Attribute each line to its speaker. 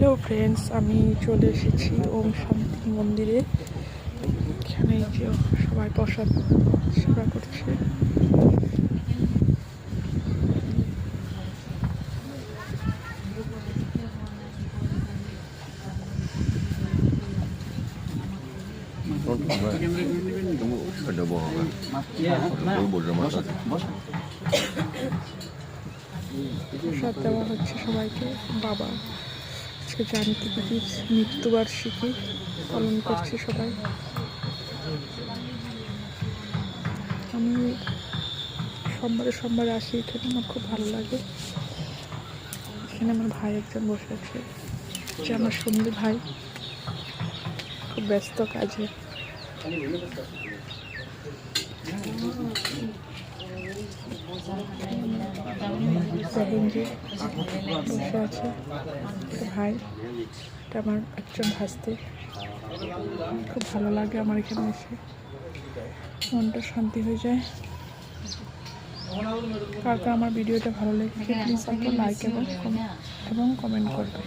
Speaker 1: Hello friends, আমি চলে এসেছি ওম শান্তি মন্দিরে। এখানে যে সবাই প্রসাদ সেবা করছে। প্রসাদ দেওয়া হচ্ছে সবাইকে। বাবা আজকে জানকী দেবীর মৃত্যুবার্ষিকী পালন করছে সবাই। আমি সোমবারে আসি এখানে, আমার খুব ভালো লাগে। এখানে আমার ভাই একজন বসে আছে, যে আমার সঙ্গী ভাই, খুব ব্যস্ত কাজে। বসে আছে ভাই, এটা আমার একজন ভাস্তে। খুব ভালো লাগে আমার এখানে এসে, মনটা শান্তি হয়ে যায়। কার কার আমার ভিডিওটা ভালো লেগেছে প্লিজ একটা লাইক এবং কমেন্ট করবে।